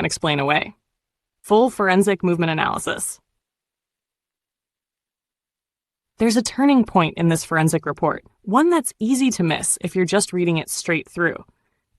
can't explain away. Full forensic movement analysis. There's a turning point in this forensic report, one that's easy to miss if you're just reading it straight through.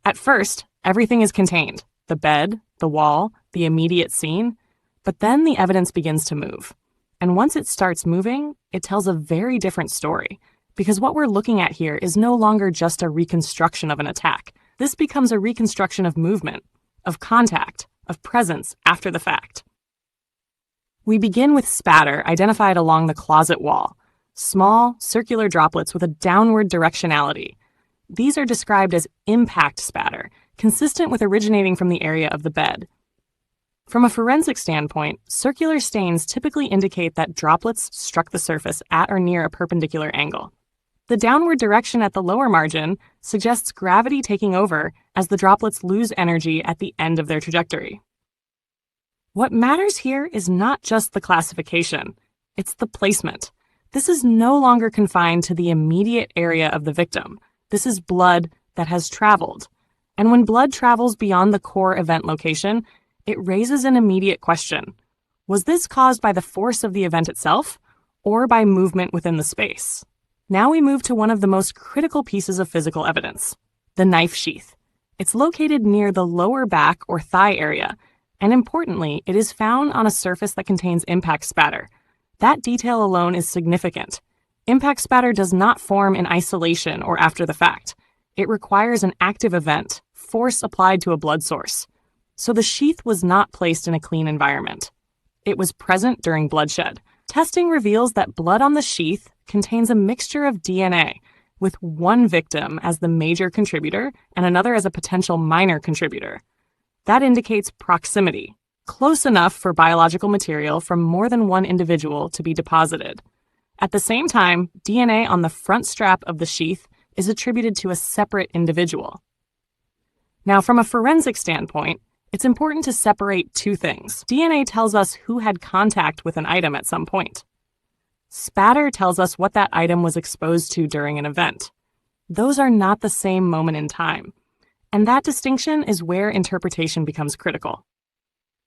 At first, everything is contained: the bed, the wall, the immediate scene, but then the evidence begins to move. And once it starts moving, it tells a very different story, because what we're looking at here is no longer just a reconstruction of an attack. This becomes a reconstruction of movement, of contact, of presence after the fact. We begin with spatter identified along the closet wall. Small, circular droplets with a downward directionality. These are described as impact spatter, consistent with originating from the area of the bed. From a forensic standpoint, circular stains typically indicate that droplets struck the surface at or near a perpendicular angle. The downward direction at the lower margin suggests gravity taking over as the droplets lose energy at the end of their trajectory. What matters here is not just the classification, it's the placement. This is no longer confined to the immediate area of the victim. This is blood that has traveled. And when blood travels beyond the core event location, it raises an immediate question. Was this caused by the force of the event itself, or by movement within the space? Now we move to one of the most critical pieces of physical evidence, the knife sheath. It's located near the lower back or thigh area, and importantly, it is found on a surface that contains impact spatter. That detail alone is significant. Impact spatter does not form in isolation or after the fact. It requires an active event, force applied to a blood source. So the sheath was not placed in a clean environment. It was present during bloodshed. Testing reveals that blood on the sheath contains a mixture of DNA, with one victim as the major contributor and another as a potential minor contributor. That indicates proximity, close enough for biological material from more than one individual to be deposited. At the same time, DNA on the front strap of the sheath is attributed to a separate individual. Now, from a forensic standpoint, it's important to separate two things. DNA tells us who had contact with an item at some point. Spatter tells us what that item was exposed to during an event. Those are not the same moment in time. And that distinction is where interpretation becomes critical.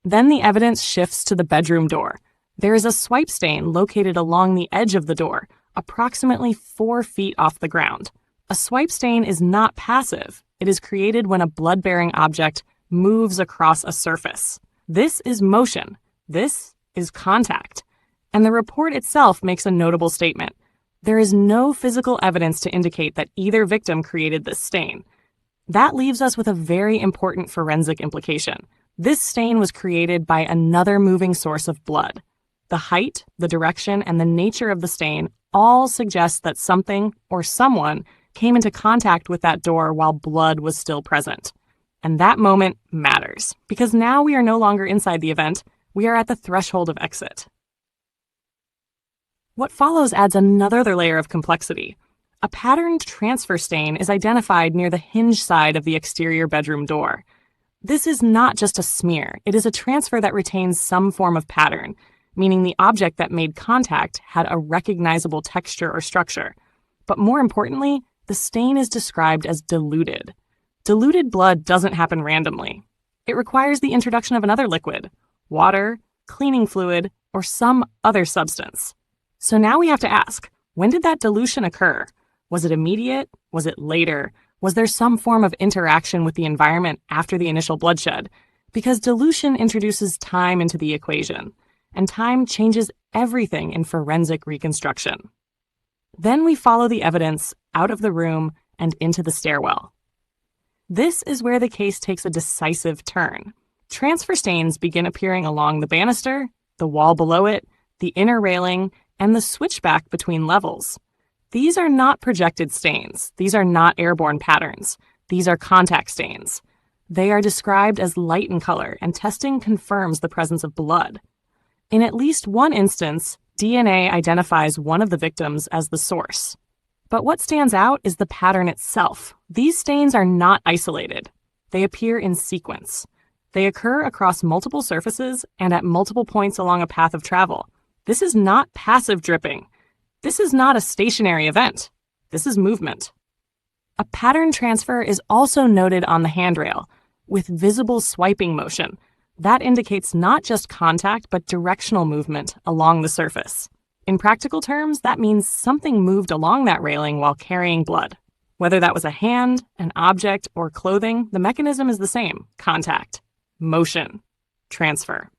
Then the evidence shifts to the bedroom door. There is a swipe stain located along the edge of the door, approximately 4 feet off the ground. A swipe stain is not passive. It is created when a blood-bearing object moves across a surface. This is motion. This is contact. And the report itself makes a notable statement. There is no physical evidence to indicate that either victim created this stain. That leaves us with a very important forensic implication. This stain was created by another moving source of blood. The height, the direction, and the nature of the stain all suggest that something or someone came into contact with that door while blood was still present. And that moment matters, because now we are no longer inside the event, we are at the threshold of exit. What follows adds another layer of complexity. A patterned transfer stain is identified near the hinge side of the exterior bedroom door. This is not just a smear, it is a transfer that retains some form of pattern, meaning the object that made contact had a recognizable texture or structure. But more importantly, the stain is described as diluted. Diluted blood doesn't happen randomly. It requires the introduction of another liquid, water, cleaning fluid, or some other substance. So now we have to ask, when did that dilution occur? Was it immediate? Was it later? Was there some form of interaction with the environment after the initial bloodshed? Because dilution introduces time into the equation, and time changes everything in forensic reconstruction. Then we follow the evidence out of the room and into the stairwell. This is where the case takes a decisive turn. Transfer stains begin appearing along the banister, the wall below it, the inner railing, and the switchback between levels. These are not projected stains. These are not airborne patterns. These are contact stains. They are described as light in color, and testing confirms the presence of blood. In at least one instance, DNA identifies one of the victims as the source. But what stands out is the pattern itself. These stains are not isolated. They appear in sequence. They occur across multiple surfaces and at multiple points along a path of travel. This is not passive dripping. This is not a stationary event. This is movement. A pattern transfer is also noted on the handrail, with visible swiping motion, That indicates not just contact, but directional movement along the surface. In practical terms, that means something moved along that railing while carrying blood. Whether that was a hand, an object, or clothing, the mechanism is the same: contact, motion, transfer.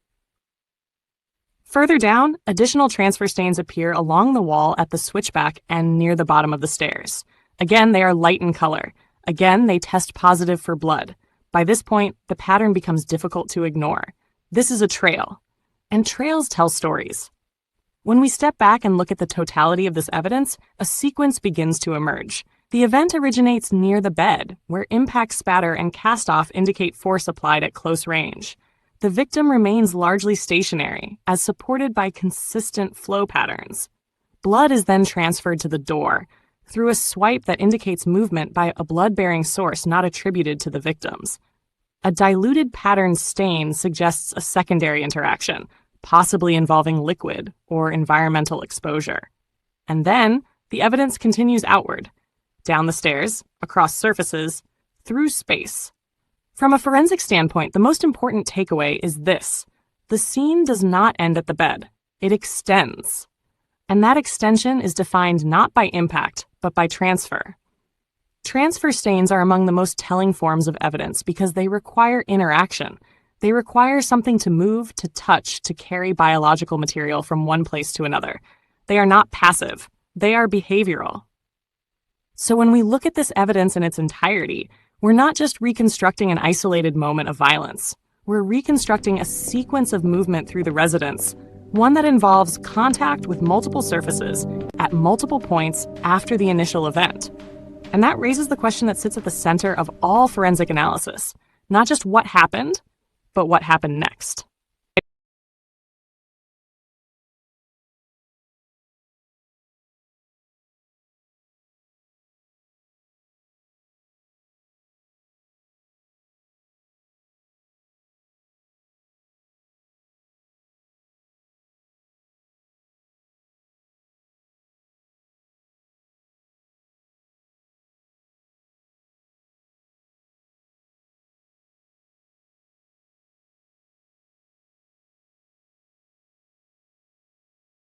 Further down, additional transfer stains appear along the wall at the switchback and near the bottom of the stairs. Again, they are light in color. Again, they test positive for blood. By this point, the pattern becomes difficult to ignore. This is a trail, and trails tell stories. When we step back and look at the totality of this evidence, a sequence begins to emerge. The event originates near the bed, where impact spatter and cast-off indicate force applied at close range. The victim remains largely stationary, as supported by consistent flow patterns. Blood is then transferred to the door, through a swipe that indicates movement by a blood-bearing source not attributed to the victims. A diluted pattern stain suggests a secondary interaction, possibly involving liquid or environmental exposure. And then, the evidence continues outward, down the stairs, across surfaces, through space. From a forensic standpoint, the most important takeaway is this: the scene does not end at the bed. It extends. And that extension is defined not by impact, but by transfer. Transfer stains are among the most telling forms of evidence because they require interaction. They require something to move, to touch, to carry biological material from one place to another. They are not passive. They are behavioral. So when we look at this evidence in its entirety, we're not just reconstructing an isolated moment of violence. We're reconstructing a sequence of movement through the residence, one that involves contact with multiple surfaces at multiple points after the initial event. And that raises the question that sits at the center of all forensic analysis: not just what happened, but what happened next.